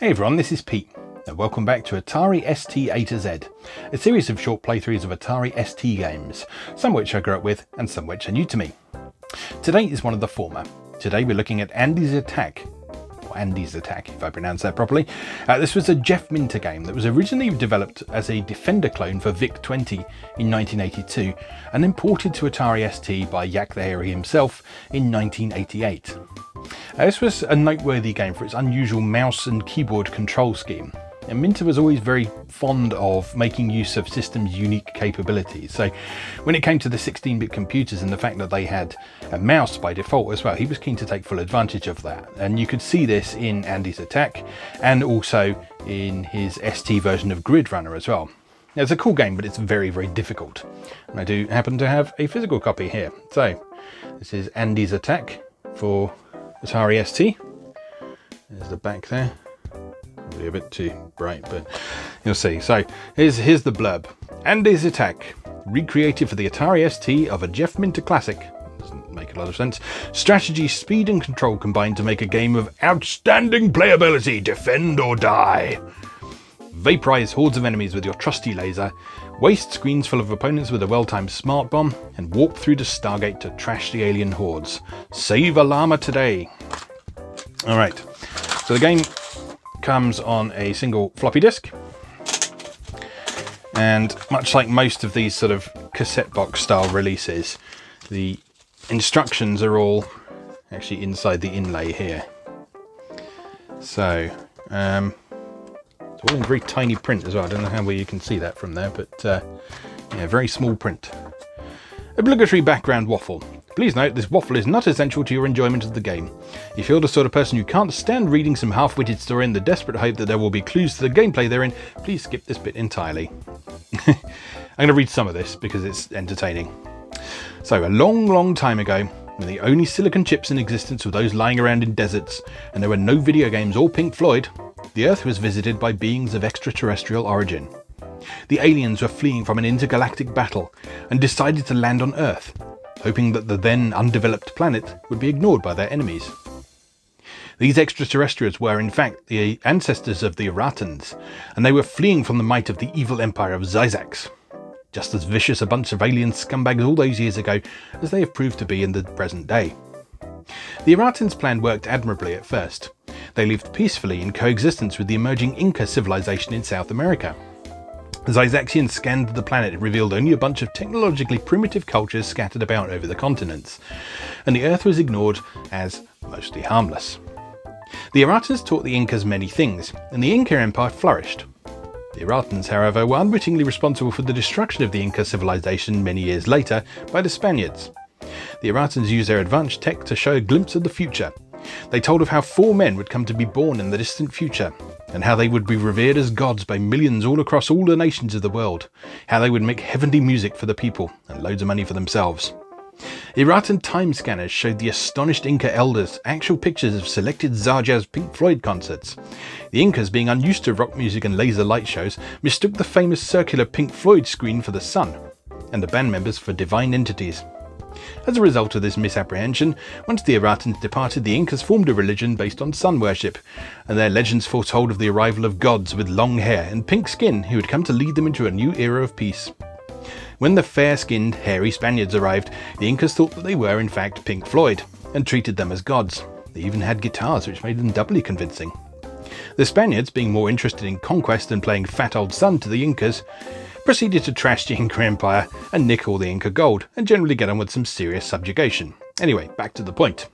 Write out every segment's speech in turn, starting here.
Hey everyone, this is Pete, and welcome back to Atari ST A to Z, a series of short playthroughs of Atari ST games, some which I grew up with and some which are new to me. Today is one of the former. Today we're looking at Andy's Attack, or Andy's Attack if I pronounce that properly. This was a Jeff Minter game that was originally developed as a Defender clone for VIC-20 in 1982 and imported to Atari ST by Yak the Hairy himself in 1988. This was a noteworthy game for its unusual mouse and keyboard control scheme, and Minter was always very fond of making use of systems' unique capabilities. So when it came to the 16-bit computers and the fact that they had a mouse by default as well, he was keen to take full advantage of that, and you could see this in Andy's Attack and also in his ST version of Grid Runner as well. Now, it's a cool game, but it's very, very difficult, and I do happen to have a physical copy here. So this is Andy's Attack for Atari ST. There's the back there. Probably a bit too bright, but you'll see. So here's the blurb. Andy's Attack, recreated for the Atari ST of a Jeff Minter classic. Doesn't make a lot of sense. Strategy, speed and control combined to make a game of outstanding playability. Defend or die. Vaporize hordes of enemies with your trusty laser, waste screens full of opponents with a well-timed smart bomb, and warp through the Stargate to trash the alien hordes. Save a llama today. Alright, so the game comes on a single floppy disk, and much like most of these sort of cassette box style releases, the instructions are all actually inside the inlay here. So, all in very tiny print as well. I don't know how well you can see that from there, but yeah, very small print. Obligatory background waffle. Please note, this waffle is not essential to your enjoyment of the game. If you're the sort of person who can't stand reading some half-witted story in the desperate hope that there will be clues to the gameplay therein, please skip this bit entirely. I'm going to read some of this because it's entertaining. So, a long, long time ago, when the only silicon chips in existence were those lying around in deserts, and there were no video games or Pink Floyd, the Earth was visited by beings of extraterrestrial origin. The aliens were fleeing from an intergalactic battle and decided to land on Earth, hoping that the then undeveloped planet would be ignored by their enemies. These extraterrestrials were in fact the ancestors of the Eratans, and they were fleeing from the might of the evil empire of Zyzax. Just as vicious a bunch of alien scumbags all those years ago as they have proved to be in the present day. The Eratans' plan worked admirably at first. They lived peacefully in coexistence with the emerging Inca civilization in South America. Zyzaxians scanned the planet and revealed only a bunch of technologically primitive cultures scattered about over the continents, and the Earth was ignored as mostly harmless. The Eratans taught the Incas many things, and the Inca Empire flourished. The Eratans, however, were unwittingly responsible for the destruction of the Inca civilization many years later by the Spaniards. The Eratans used their advanced tech to show a glimpse of the future. They told of how 4 men would come to be born in the distant future, and how they would be revered as gods by millions all across all the nations of the world, how they would make heavenly music for the people and loads of money for themselves. Eratan time scanners showed the astonished Inca elders actual pictures of selected Zarja's Pink Floyd concerts. The Incas, being unused to rock music and laser light shows, mistook the famous circular Pink Floyd screen for the sun, and the band members for divine entities. As a result of this misapprehension, once the Eratans departed, the Incas formed a religion based on sun worship, and their legends foretold of the arrival of gods with long hair and pink skin who would come to lead them into a new era of peace. When the fair-skinned, hairy Spaniards arrived, the Incas thought that they were in fact Pink Floyd, and treated them as gods. They even had guitars, which made them doubly convincing. The Spaniards, being more interested in conquest than playing fat old sun to the Incas, proceeded to trash the Inca Empire and nick all the Inca gold, and generally get on with some serious subjugation. Anyway, back to the point.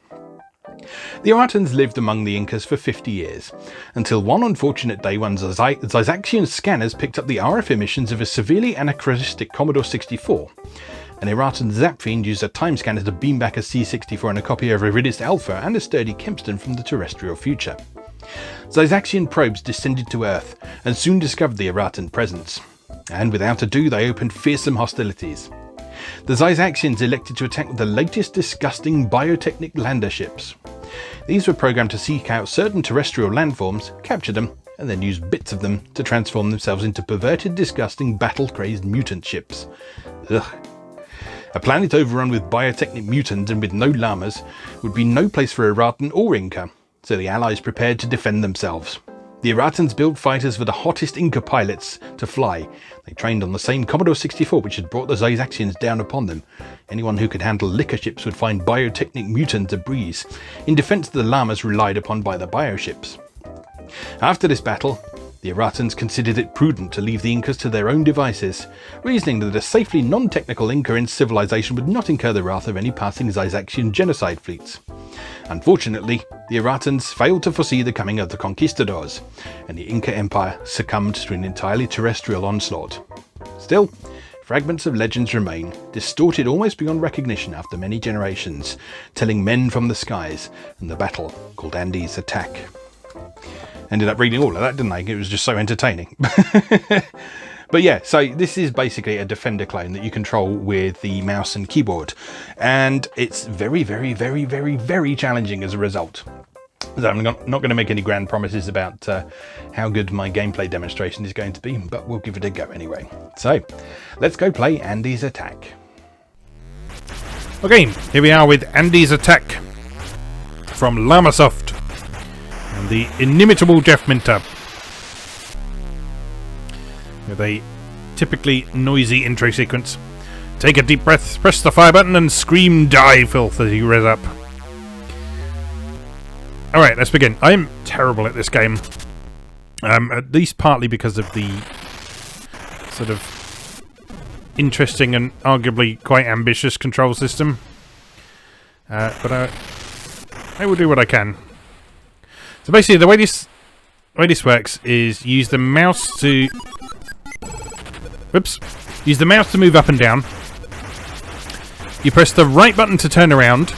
The Eratans lived among the Incas for 50 years, until one unfortunate day when Zyzaxian scanners picked up the RF emissions of a severely anachronistic Commodore 64. An Eratan Zapfiend used a time scanner to beam back a C64 and a copy of Iridis Alpha and a sturdy Kempston from the terrestrial future. Zyzaxian probes descended to Earth, and soon discovered the Eratan presence. And without ado, they opened fearsome hostilities. The Zyzaxians elected to attack with the latest disgusting biotechnic lander ships. These were programmed to seek out certain terrestrial landforms, capture them, and then use bits of them to transform themselves into perverted, disgusting, battle-crazed mutant ships. Ugh. A planet overrun with biotechnic mutants and with no llamas would be no place for Eratan or Inca, so the Allies prepared to defend themselves. The Eratans built fighters for the hottest Inca pilots to fly. They trained on the same Commodore 64 which had brought the Zyzaxians down upon them. Anyone who could handle liquor ships would find biotechnic mutants a breeze. In defense, the Llamas relied upon by the bioships. After this battle, the Eratans considered it prudent to leave the Incas to their own devices, reasoning that a safely non-technical Inca in civilization would not incur the wrath of any passing Zyzaxian genocide fleets. Unfortunately, the Eratans failed to foresee the coming of the conquistadors, and the Inca Empire succumbed to an entirely terrestrial onslaught. Still, fragments of legends remain, distorted almost beyond recognition after many generations, telling men from the skies and the battle called Andy's Attack. Ended up reading all of that, didn't I? It was just so entertaining. But yeah, so this is basically a Defender clone that you control with the mouse and keyboard. And it's very, very, very, very, very challenging as a result. So I'm not going to make any grand promises about how good my gameplay demonstration is going to be, but we'll give it a go anyway. So let's go play Andy's Attack. Okay, here we are with Andy's Attack from Llamasoft and the inimitable Jeff Minter, with a typically noisy intro sequence. Take a deep breath, press the fire button and scream die filth as you res up. Alright, let's begin. I am terrible at this game. At least partly because of the sort of interesting and arguably quite ambitious control system. But I will do what I can. So basically the way this works is use the mouse to... Whoops. Use the mouse to move up and down. You press the right button to turn around.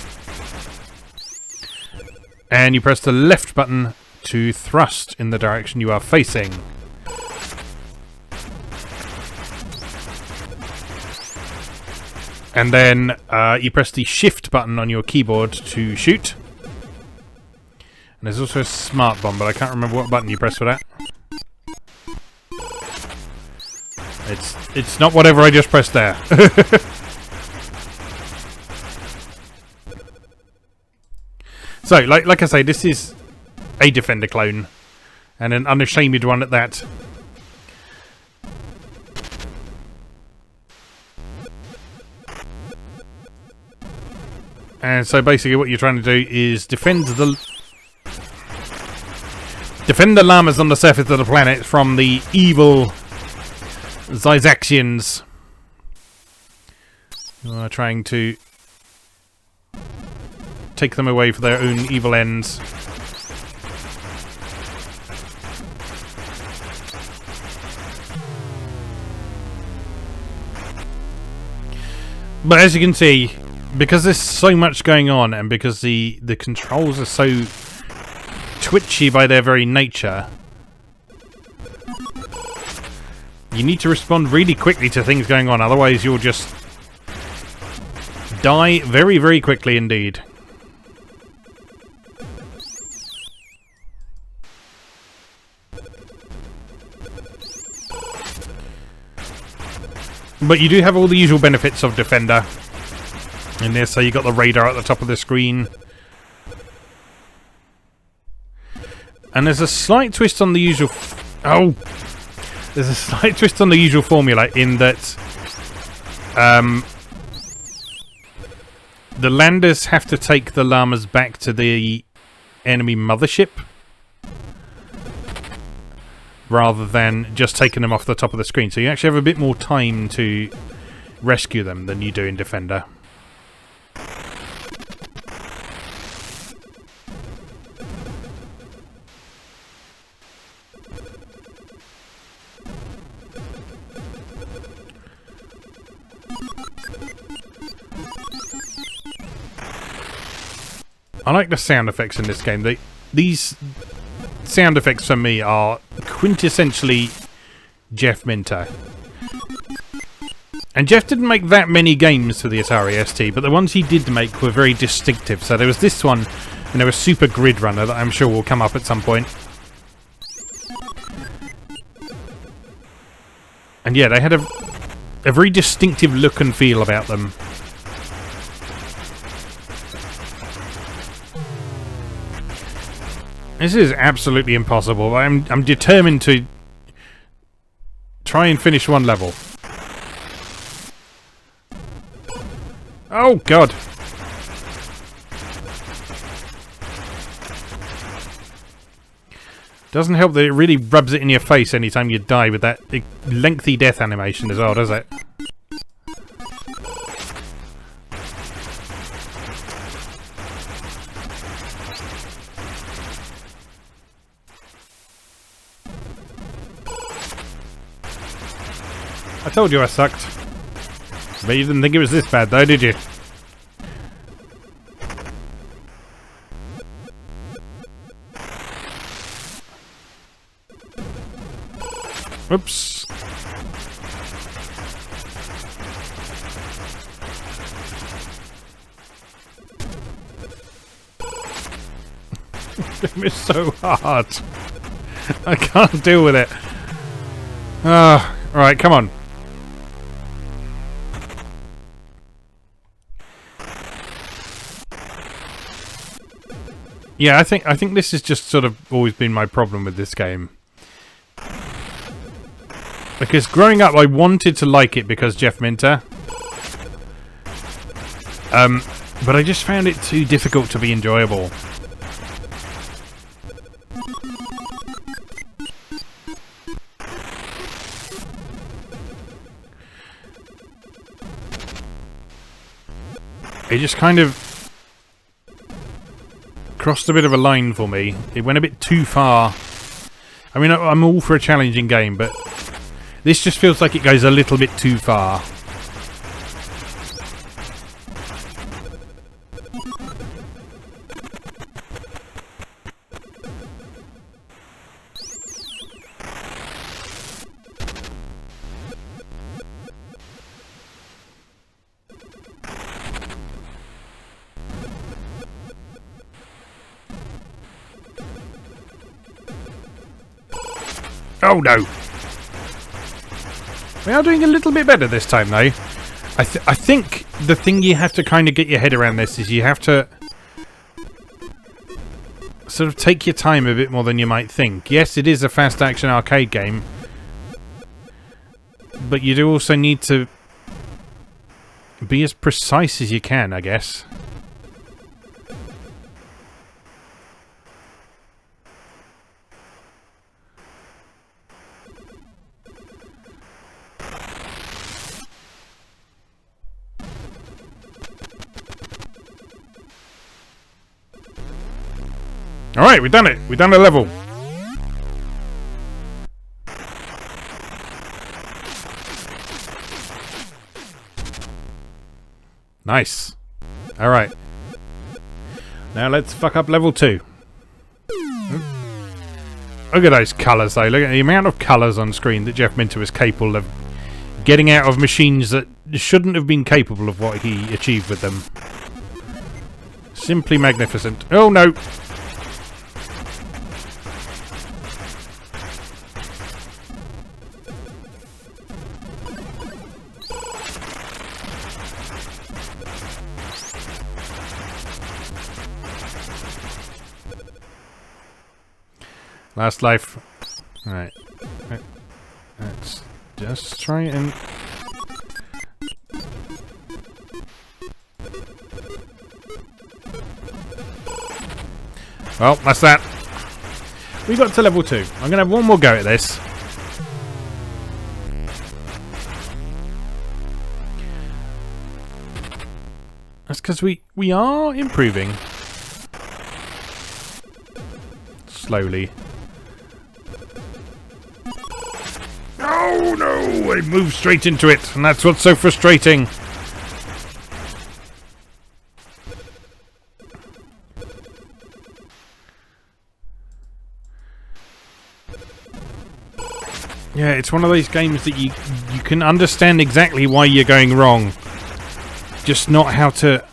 And you press the left button to thrust in the direction you are facing. And then you press the shift button on your keyboard to shoot. And there's also a smart bomb, but I can't remember what button you press for that. It's not whatever I just pressed there. So, like I say, this is a Defender clone, and an unashamed one at that. And so basically what you're trying to do is defend the llamas on the surface of the planet from the evil Zyzaxians who are trying to take them away for their own evil ends. But as you can see, because there's so much going on, and because the controls are so twitchy by their very nature, you need to respond really quickly to things going on, otherwise you'll just die very, very quickly indeed. But you do have all the usual benefits of Defender in this. So you got the radar at the top of the screen. And there's a slight twist on the usual... There's a slight twist on the usual formula in that the landers have to take the llamas back to the enemy mothership, rather than just taking them off the top of the screen. So you actually have a bit more time to rescue them than you do in Defender. I like the sound effects in this game. These sound effects for me are quintessentially Jeff Minter. And Jeff didn't make that many games for the Atari ST, but the ones he did make were very distinctive. So there was this one, and there was Super Grid Runner that I'm sure will come up at some point. And yeah, they had a very distinctive look and feel about them. This is absolutely impossible. I'm determined to try and finish one level. Oh god. Doesn't help that it really rubs it in your face anytime you die with that lengthy death animation as well, does it? I told you I sucked. But you didn't think it was this bad though, did you? Oops. It's so hard. I can't deal with it. Alright, come on. Yeah, I think this has just sort of always been my problem with this game. Because growing up, I wanted to like it because Jeff Minter. But I just found it too difficult to be enjoyable. It just kind of crossed a bit of a line for me. It went a bit too far. I mean, I'm all for a challenging game, but this just feels like it goes a little bit too far. Oh no! We are doing a little bit better this time, though. I think the thing you have to kind of get your head around this is you have to sort of take your time a bit more than you might think. Yes, it is a fast action arcade game, but you do also need to be as precise as you can, I guess. Alright, we've done it. We've done a level. Nice. Alright. Now let's fuck up level 2. Look at those colours though. Look at the amount of colours on screen that Jeff Minter was capable of getting out of machines that shouldn't have been capable of what he achieved with them. Simply magnificent. Oh no! Last life. Alright. Let's just try and... Well, that's that. We got to level 2. I'm going to have one more go at this. That's because we are improving. Slowly. Oh no! I moved straight into it, and that's what's so frustrating. Yeah, it's one of those games that you can understand exactly why you're going wrong, just not how to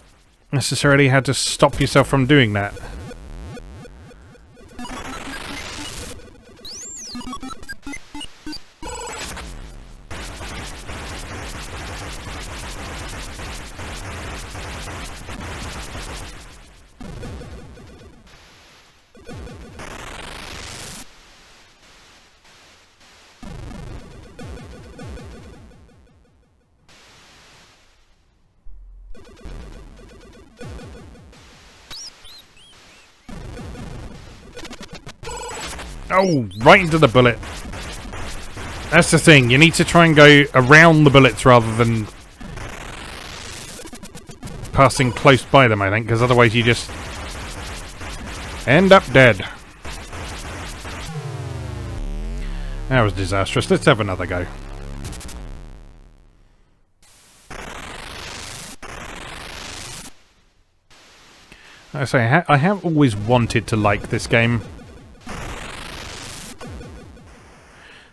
necessarily how to stop yourself from doing that. Oh, right into the bullet. That's the thing. You need to try and go around the bullets rather than passing close by them, I think, because otherwise you just end up dead. That was disastrous. Let's have another go. I say, I have always wanted to like this game.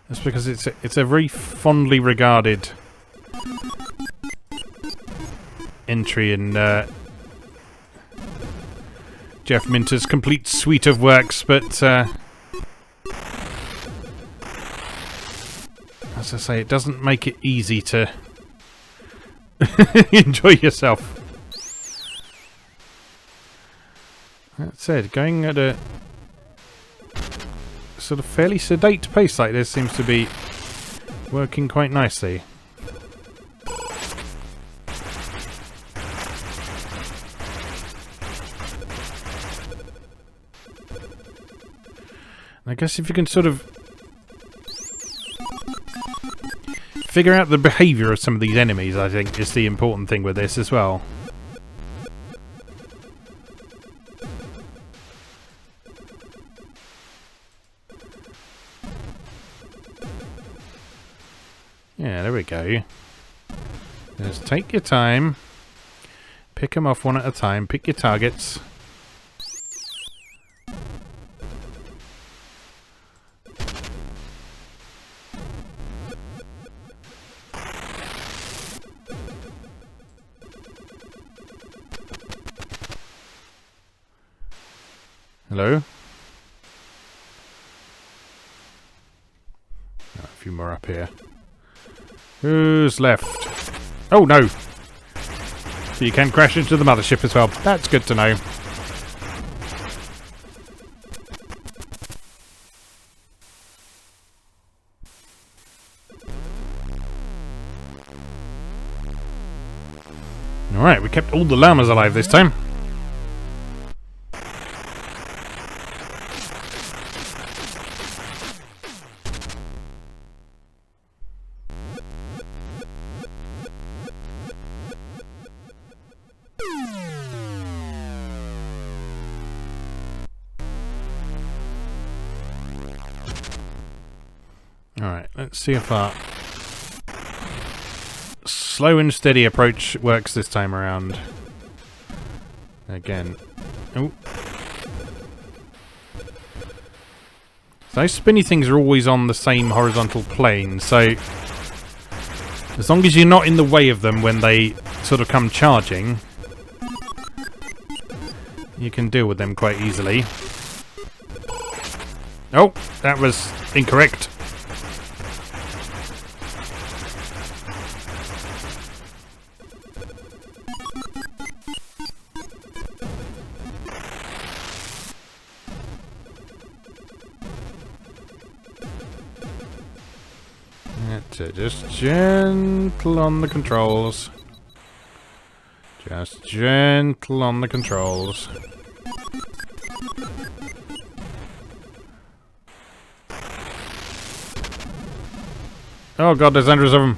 That's because it's a very fondly regarded entry in Jeff Minter's complete suite of works, but as I say, it doesn't make it easy to enjoy yourself. That said, going at a sort of fairly sedate pace like this seems to be working quite nicely. I guess if you can sort of figure out the behaviour of some of these enemies, I think is the important thing with this as well. Yeah, there we go. Just take your time. Pick them off one at a time. Pick your targets. Hello? Oh, a few more up here. Who's left? Oh no! So you can crash into the mothership as well. That's good to know. Alright, we kept all the llamas alive this time. Alright, let's see if our slow and steady approach works this time around. Again. Oh. Those spinny things are always on the same horizontal plane, so as long as you're not in the way of them when they sort of come charging, you can deal with them quite easily. Oh, that was incorrect. Just gentle on the controls. Just gentle on the controls. Oh god, there's hundreds of them.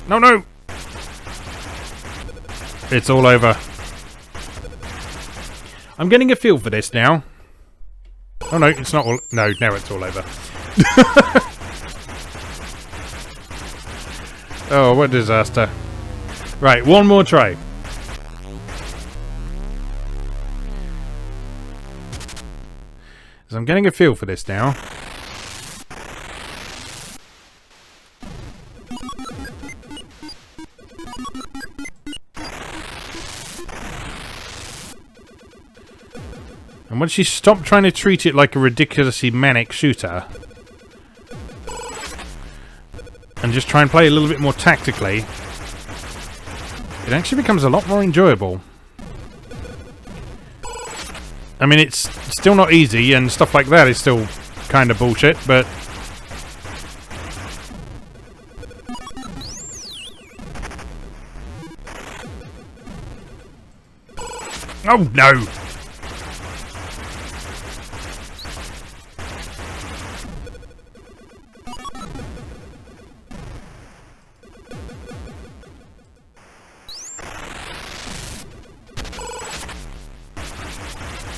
No, no! It's all over. I'm getting a feel for this now. Oh no, it's not all... No, now it's all over. Oh, what a disaster. Right, one more try. So I'm getting a feel for this now. And once you stop trying to treat it like a ridiculously manic shooter, and just try and play a little bit more tactically, it actually becomes a lot more enjoyable. I mean, it's still not easy, and stuff like that is still kind of bullshit, but... Oh, no!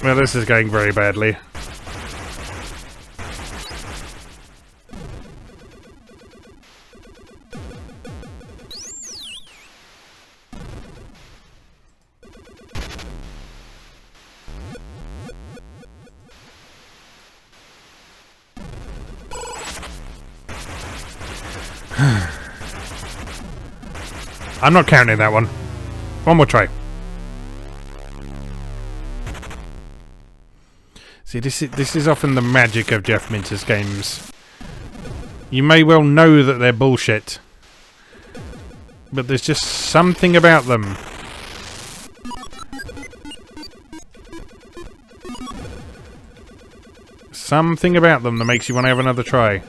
Well, this is going very badly. I'm not counting that one. One more try. See, this is often the magic of Jeff Minter's games. You may well know that they're bullshit, but there's just something about them. Something about them that makes you want to have another try.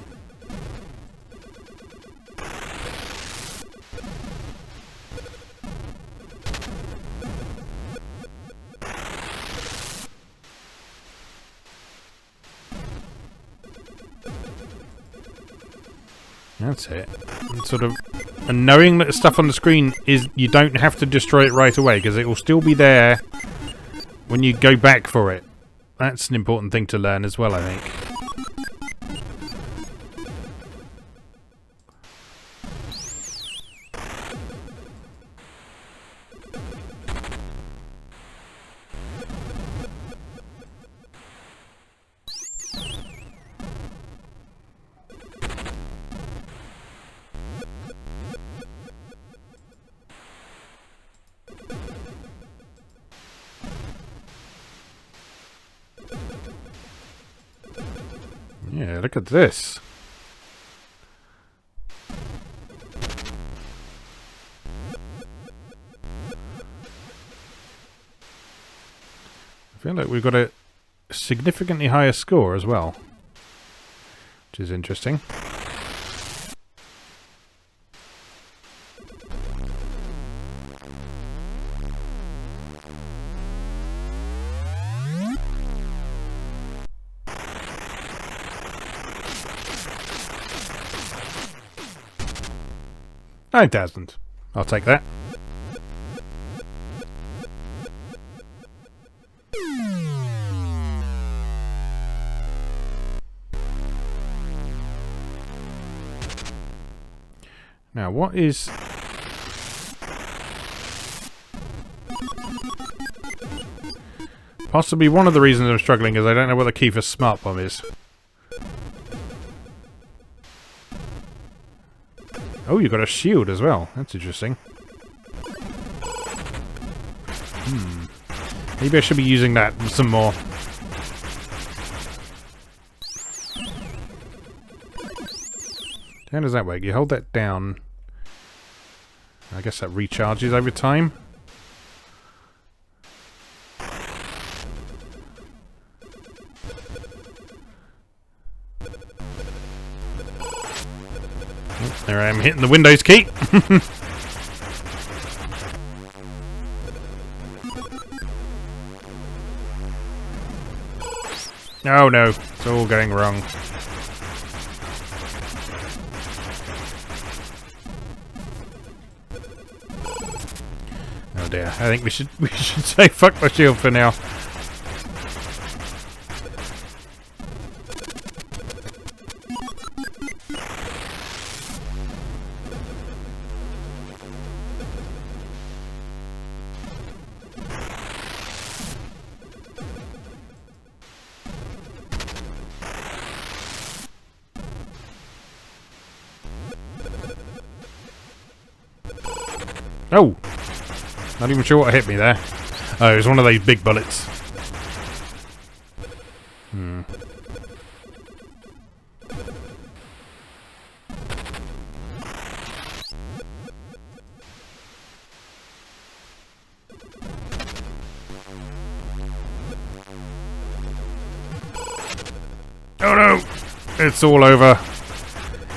That's it. And knowing that the stuff on the screen is, you don't have to destroy it right away, because it will still be there when you go back for it. That's an important thing to learn as well, I think. Yeah, look at this. I feel like we've got a significantly higher score as well, which is interesting. $9,000. I'll take that. Now, what is... possibly one of the reasons I'm struggling is I don't know what the key for Smart Bomb is. Oh, you've got a shield as well. That's interesting. Maybe I should be using that some more. How does that work? You hold that down. I guess that recharges over time. There I am, hitting the Windows key. Oh no, it's all going wrong. Oh dear, I think we should say fuck the shield for now. Oh! Not even sure what hit me there. Oh, it was one of those big bullets. Oh no! It's all over.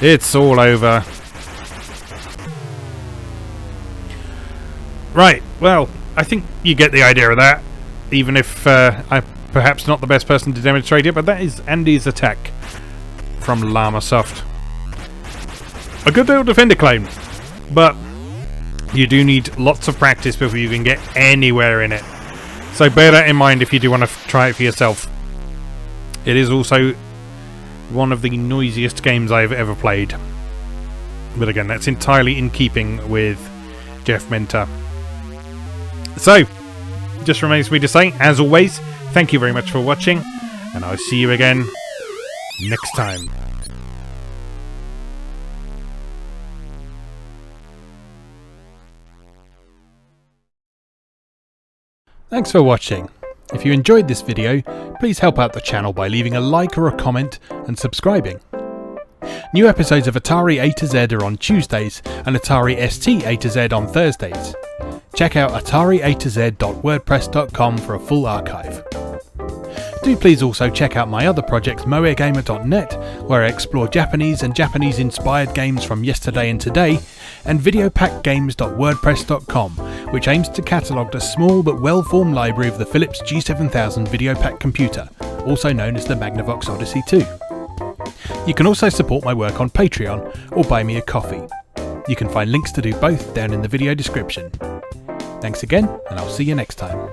It's all over. Right, well, I think you get the idea of that, even if I'm perhaps not the best person to demonstrate it, but that is Andy's attack from Llamasoft. A good little defender claim, but you do need lots of practice before you can get anywhere in it. So bear that in mind if you do want to try it for yourself. It is also one of the noisiest games I've ever played. But again, that's entirely in keeping with Jeff Minter. So, just remains for me to say, as always, thank you very much for watching, and I'll see you again next time. Thanks for watching. If you enjoyed this video, please help out the channel by leaving a like or a comment and subscribing. New episodes of Atari A to Z are on Tuesdays and Atari ST A to Z on Thursdays. Check out atariatoz.wordpress.com for a full archive. Do please also check out my other projects moegamer.net, where I explore Japanese and Japanese-inspired games from yesterday and today, and videopackgames.wordpress.com, which aims to catalogue the small but well-formed library of the Philips G7000 Videopack computer, also known as the Magnavox Odyssey 2. You can also support my work on Patreon or buy me a coffee. You can find links to do both down in the video description. Thanks again, and I'll see you next time.